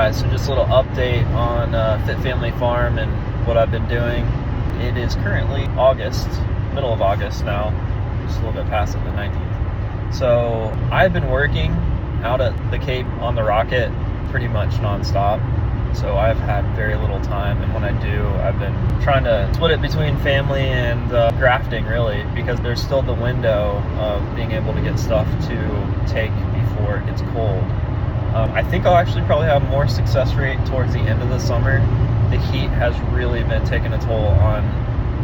guys, so just a little update on Fit Family Farm and what I've been doing. It is currently August, middle of August now, just a little bit past it, the 19th. So I've been working out at the Cape on the Rocket pretty much nonstop. So I've had very little time, and when I do, I've been trying to split it between family and grafting, really, because there's still the window of being able to get stuff to take before it gets cold. I think I'll actually probably have more success rate towards the end of the summer. The heat has really been taking a toll on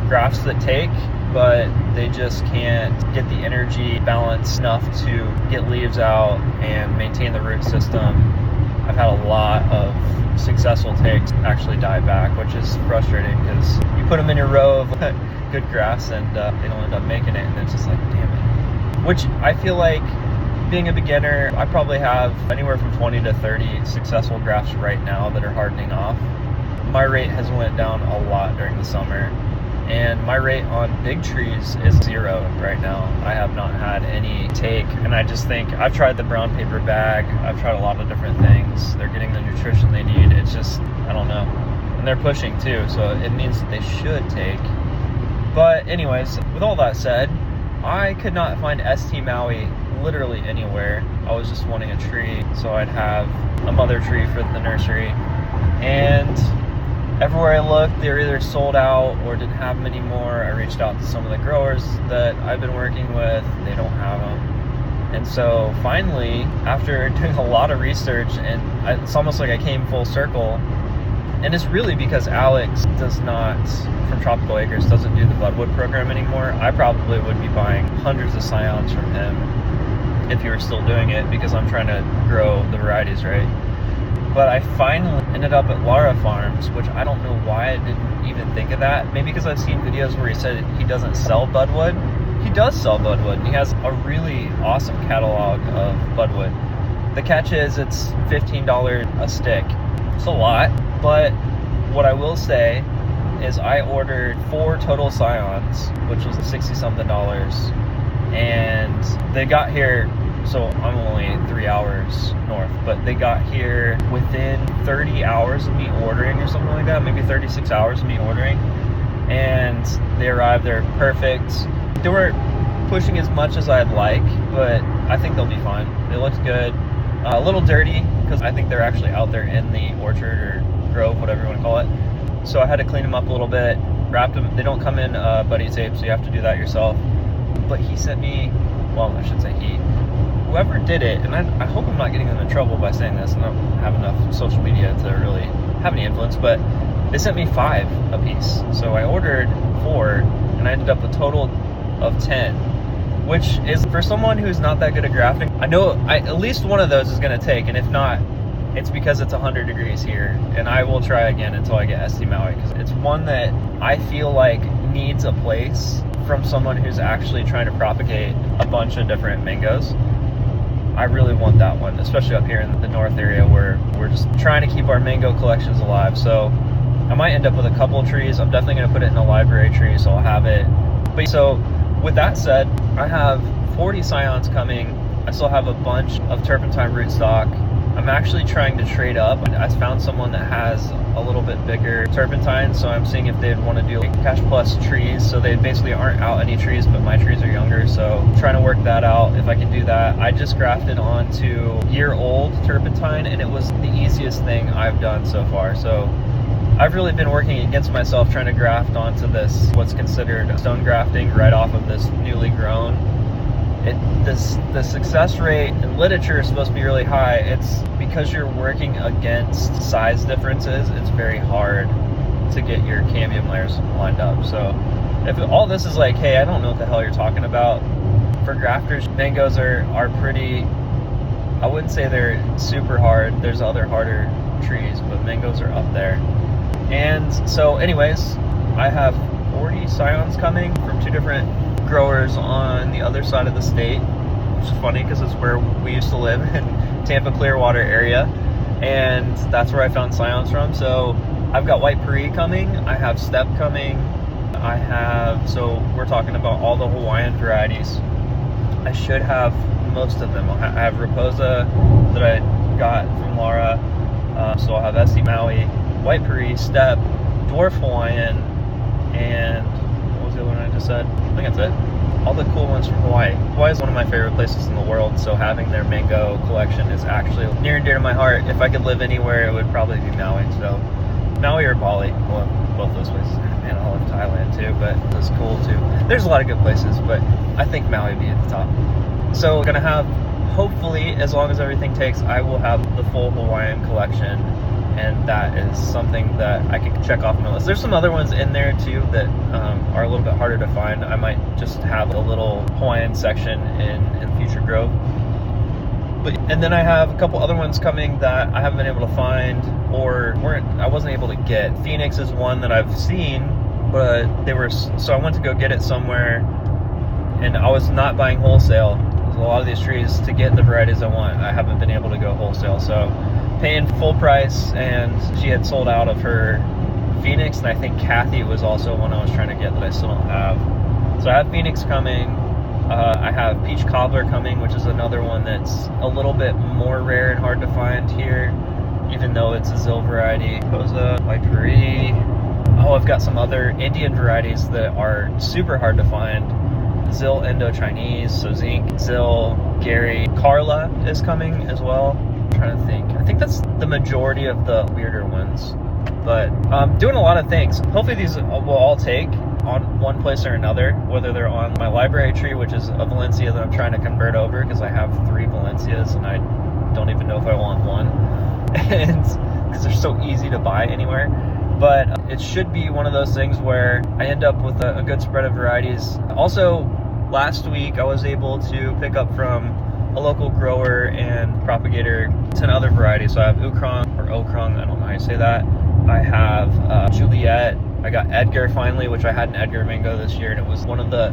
grafts that take, but they just can't get the energy balance enough to get leaves out and maintain the root system. I've had a lot of successful takes actually die back, which is frustrating because you put them in your row of good grafts and they don't end up making it, and it's just like, damn it. Which I feel like, being a beginner, I probably have anywhere from 20 to 30 successful grafts right now that are hardening off. My rate has went down a lot during the summer, and my rate on big trees is 0 right now. I have not had any take, and I just think I've tried the brown paper bag, I've tried a lot of different things. They're getting the nutrition they need. It's just, I don't know. And they're pushing too, so it means that they should take. But anyways, with all that said, I could not find ST Maui literally anywhere. I was just wanting a tree so I'd have a mother tree for the nursery, and everywhere I looked, they were either sold out or didn't have them anymore. I reached out to some of the growers that I've been working with, they don't have them. And so finally, after doing a lot of research, and it's almost like I came full circle, and it's really because Alex does not, from Tropical Acres, doesn't do the Budwood program anymore. I probably would be buying hundreds of scions from him if you were still doing it, because I'm trying to grow the varieties right. But I finally ended up at Lara Farms, which I don't know why I didn't even think of that. Maybe because I've seen videos where he said he doesn't sell Budwood. He does sell Budwood, and he has a really awesome catalog of Budwood. The catch is it's $15 a stick. It's a lot, but what I will say is I ordered 4 total scions, which was $60-something, and they got here, so I'm only 3 hours north, but they got here within 30 hours of me ordering or something like that, maybe 36 hours of me ordering, and they arrived there perfect. They weren't pushing as much as I'd like, but I think they'll be fine. They looked good. A little dirty, because I think they're actually out there in the orchard or grove, whatever you want to call it. So I had to clean them up a little bit, wrapped them. They don't come in buddy tape, so you have to do that yourself. But he sent me, well, I should say he, whoever did it, and I hope I'm not getting them in trouble by saying this, and I don't have enough social media to really have any influence, but they sent me 5 apiece. So I ordered 4, and I ended up with a total of 10, which is, for someone who's not that good at grafting, I know at least one of those is going to take, and if not, it's because it's 100 degrees here, and I will try again until I get ST Maui, because it's one that I feel like needs a place from someone who's actually trying to propagate a bunch of different mangoes. I really want that one, especially up here in the north area where we're just trying to keep our mango collections alive. So I might end up with a couple of trees. I'm definitely going to put it in a library tree, so I'll have it. But so with that said, I have 40 scions coming. I still have a bunch of turpentine rootstock. I'm actually trying to trade up. I found someone that has a little bit bigger turpentine, so I'm seeing if they'd want to do like Cash Plus trees. So they basically aren't out any trees, but my trees are younger, so trying to work that out if I can do that. I just grafted onto year-old turpentine, and it was the easiest thing I've done so far. So I've really been working against myself trying to graft onto this, what's considered stone grafting, right off of this newly grown. The success rate in literature is supposed to be really high. It's because you're working against size differences, it's very hard to get your cambium layers lined up. So if all this is like, hey, I don't know what the hell you're talking about, for grafters, mangoes are pretty, I wouldn't say they're super hard. There's other harder trees, but mangoes are up there. And so anyways, I have 40 scions coming from 2 different growers on the other side of the state, which is funny because it's where we used to live, in Tampa Clearwater area, and that's where I found scions from. So I've got White Paris coming, I have Step coming, I have, so we're talking about all the Hawaiian varieties. I should have most of them. I have Raposa that I got from Lara. So I'll have SD Maui, White Paris, Steppe, Dwarf Hawaiian, and what was the other one I just said? I think that's it. All the cool ones from Hawaii. Hawaii is one of my favorite places in the world, so having their mango collection is actually near and dear to my heart. If I could live anywhere, it would probably be Maui. So Maui or Bali, well, both those places. And I love Thailand too, but it's cool too. There's a lot of good places, but I think Maui would be at the top. So we're gonna have, hopefully, as long as everything takes, I will have the full Hawaiian collection, and that is something that I can check off my list. There's some other ones in there too that are a little bit harder to find. I might just have a little Hawaiian section in Future Grove. And then I have a couple other ones coming that I haven't been able to find or I wasn't able to get. Phoenix is one that I've seen, but so I went to go get it somewhere, and I was not buying wholesale. There's a lot of these trees to get the varieties I want. I haven't been able to go wholesale, so paying full price, and she had sold out of her Phoenix, and I think Kathy was also one I was trying to get that I still don't have. So I have Phoenix coming. I have Peach Cobbler coming, which is another one that's a little bit more rare and hard to find here, even though it's a ZIL variety. Posa, White Paris. Oh, I've got some other Indian varieties that are super hard to find. ZIL Indo-Chinese, so Zinc, ZIL, Gary. Carla is coming as well. I'm trying to think. I think that's the majority of the weirder ones. But doing a lot of things. Hopefully these will all take on one place or another, whether they're on my library tree, which is a Valencia that I'm trying to convert over because I have 3 Valencias and I don't even know if I want one, and because they're so easy to buy anywhere. But it should be one of those things where I end up with a good spread of varieties. Also, last week I was able to pick up from a local grower and propagator 10 other varieties. So I have Ukrong or Okrong, I don't know how you say that. I have Juliet. I got Edgar finally, which I had an Edgar mango this year, and it was one of the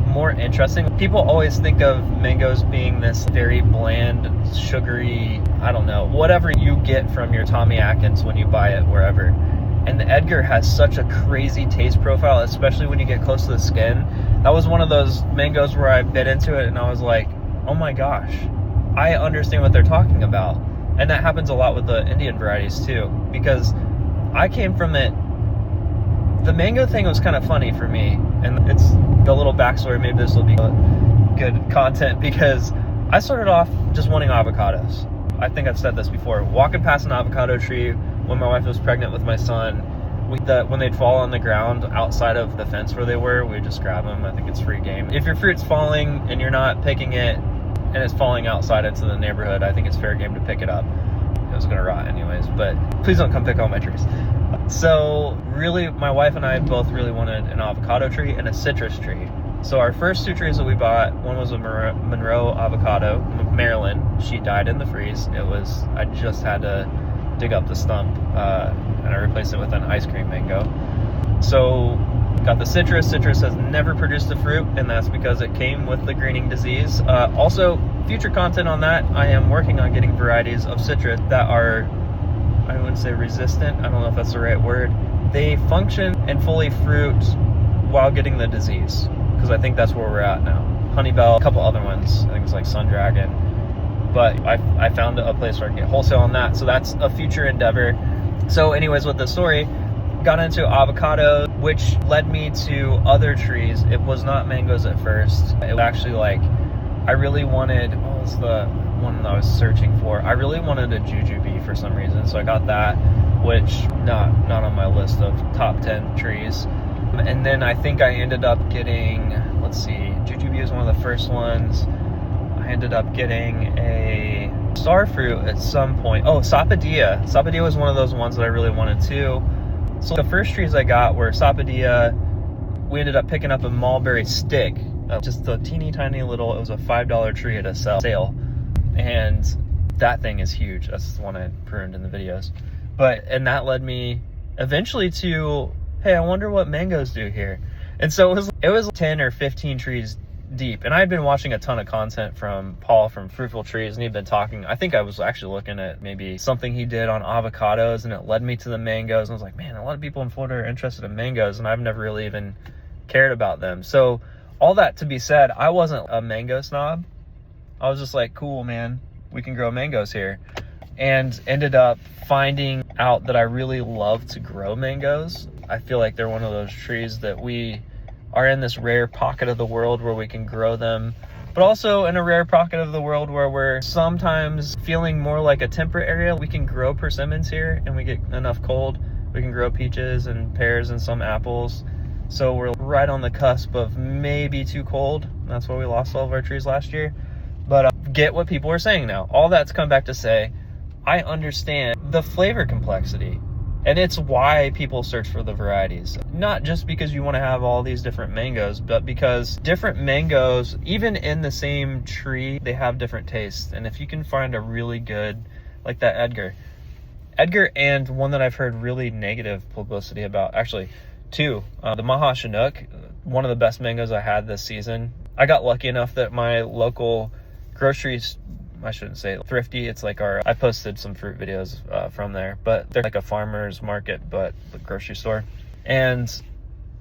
more interesting. People always think of mangoes being this very bland, sugary, I don't know, whatever you get from your Tommy Atkins when you buy it wherever. And the Edgar has such a crazy taste profile, especially when you get close to the skin. That was one of those mangoes where I bit into it and I was like, oh my gosh, I understand what they're talking about. And that happens a lot with the Indian varieties too, because I came from it. The mango thing was kind of funny for me, and it's a little backstory. Maybe this will be good content, because I started off just wanting avocados. I think I've said this before. Walking past an avocado tree when my wife was pregnant with my son, when they'd fall on the ground outside of the fence where they were, we would just grab them. I think it's free game. If your fruit's falling and you're not picking it and it's falling outside into the neighborhood, I think it's fair game to pick it up. It was gonna rot anyways, but please don't come pick all my trees. So really, my wife and I both really wanted an avocado tree and a citrus tree. So our first 2 trees that we bought, one was a Monroe avocado, Maryland. She died in the freeze. I just had to dig up the stump and I replaced it with an ice cream mango. So got the citrus. Citrus has never produced a fruit, and that's because it came with the greening disease. Also, future content on that, I am working on getting varieties of citrus that are, I wouldn't say resistant, I don't know if that's the right word. They function and fully fruit while getting the disease, because I think that's where we're at now. Honeybell, a couple other ones, I think it's like Sun Dragon. But I found a place where I can get wholesale on that, so that's a future endeavor. So anyways, with the story, got into avocado, which led me to other trees. It was not mangoes at first. It was actually like, I really wanted, what was the one I was searching for? I really wanted a jujube for some reason, so I got that, which not on my list of top 10 trees. And then I think I ended up getting, let's see, jujube was one of the first ones. I ended up getting a star fruit at some point. Oh, Sapodilla. Sapodilla was one of those ones that I really wanted too. So the first trees I got were Sapodilla. We ended up picking up a mulberry stick, just a teeny tiny little, it was a $5 tree at a sale. And that thing is huge. That's the one I pruned in the videos. And that led me eventually to, hey, I wonder what mangoes do here. And so it was 10 or 15 trees deep. And I had been watching a ton of content from Paul from Fruitful Trees, and he'd been talking, I think I was actually looking at maybe something he did on avocados, and it led me to the mangoes. And I was like, man, a lot of people in Florida are interested in mangoes, and I've never really even cared about them. So all that to be said, I wasn't a mango snob. I was just like, cool, man, we can grow mangoes here. and ended up finding out that I really love to grow mangoes. I feel like they're one of those trees that we are in this rare pocket of the world where we can grow them, but also in a rare pocket of the world where we're sometimes feeling more like a temperate area. We can grow persimmons here and we get enough cold. We can grow peaches and pears and some apples. So we're right on the cusp of maybe too cold. That's why we lost all of our trees last year. But get what people are saying now. All that's come back to say, I understand the flavor complexity. And it's why people search for the varieties. Not just because you want to have all these different mangoes, but because different mangoes, even in the same tree, they have different tastes. And if you can find a really good, like that Edgar, and one that I've heard really negative publicity about, actually two, the Maha Chinook, one of the best mangoes I had this season. I got lucky enough that my local groceries, I shouldn't say thrifty, it's like I posted some fruit videos from there, but they're like a farmer's market, but the grocery store. And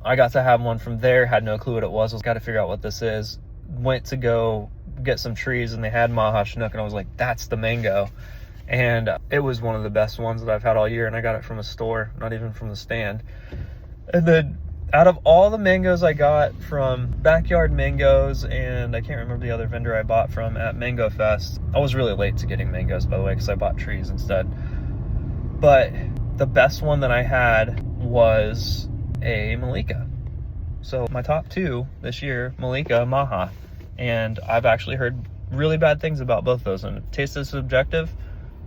I got to have one from there, had no clue what it was got to figure out what this is. Went to go get some trees and they had Maha Chinook and I was like, that's the mango. And it was one of the best ones that I've had all year, and I got it from a store, not even from the stand. And then out of all the mangoes I got from Backyard Mangoes, and I can't remember the other vendor I bought from at Mango Fest. I was really late to getting mangoes, by the way, because I bought trees instead. But the best one that I had was a Malika. So my top two this year, Malika, Maha. And I've actually heard really bad things about both those, and taste is subjective,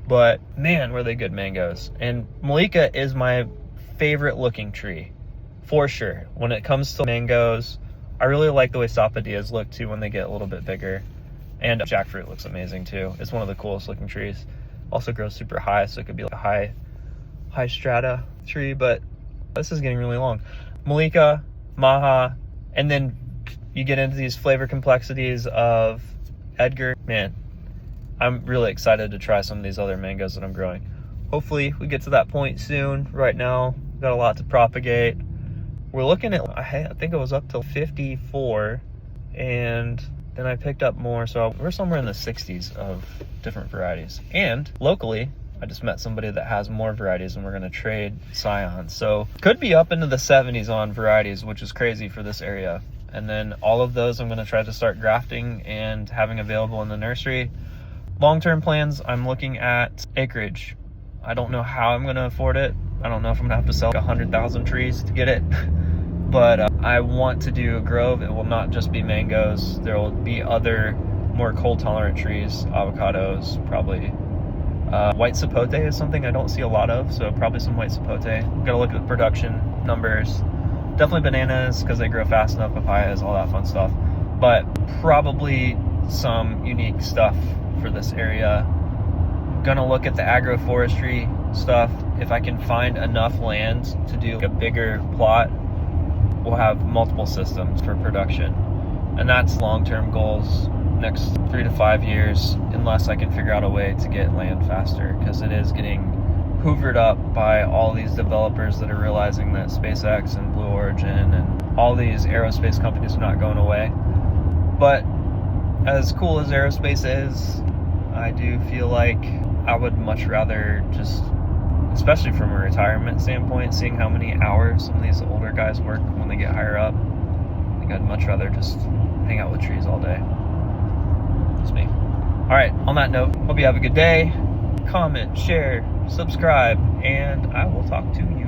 but man, were they good mangoes. And Malika is my favorite looking tree. For sure. When it comes to mangoes, I really like the way sapodillas look too when they get a little bit bigger. And jackfruit looks amazing too. It's one of the coolest looking trees. Also grows super high, so it could be like a high strata tree, but this is getting really long. Malika, Maha, and then you get into these flavor complexities of Edgar. Man, I'm really excited to try some of these other mangoes that I'm growing. Hopefully we get to that point soon. Right now, we've got a lot to propagate. We're looking at, I think it was up to 54, and then I picked up more, so we're somewhere in the 60s of different varieties. And locally, I just met somebody that has more varieties, and we're gonna trade scions. So could be up into the 70s on varieties, which is crazy for this area. And then all of those I'm gonna try to start grafting and having available in the nursery. Long-term plans, I'm looking at acreage. I don't know how I'm gonna afford it. I don't know if I'm gonna have to sell 100,000 trees to get it. But I want to do a grove. It will not just be mangoes. There will be other more cold tolerant trees, avocados, probably. White sapote is something I don't see a lot of, so probably some white sapote. Gotta look at the production numbers. Definitely bananas because they grow fast enough, papayas, all that fun stuff. But probably some unique stuff for this area. Gonna look at the agroforestry stuff. If I can find enough land to do like a bigger plot, we'll have multiple systems for production. And that's long-term goals, next 3 to 5 years, unless I can figure out a way to get land faster, because it is getting hoovered up by all these developers that are realizing that SpaceX and Blue Origin and all these aerospace companies are not going away. But as cool as aerospace is, I do feel like I would much rather just, especially from a retirement standpoint, seeing how many hours some of these older guys work when they get higher up, I think I'd much rather just hang out with trees all day. That's me. All right, on that note, hope you have a good day. Comment, share, subscribe, and I will talk to you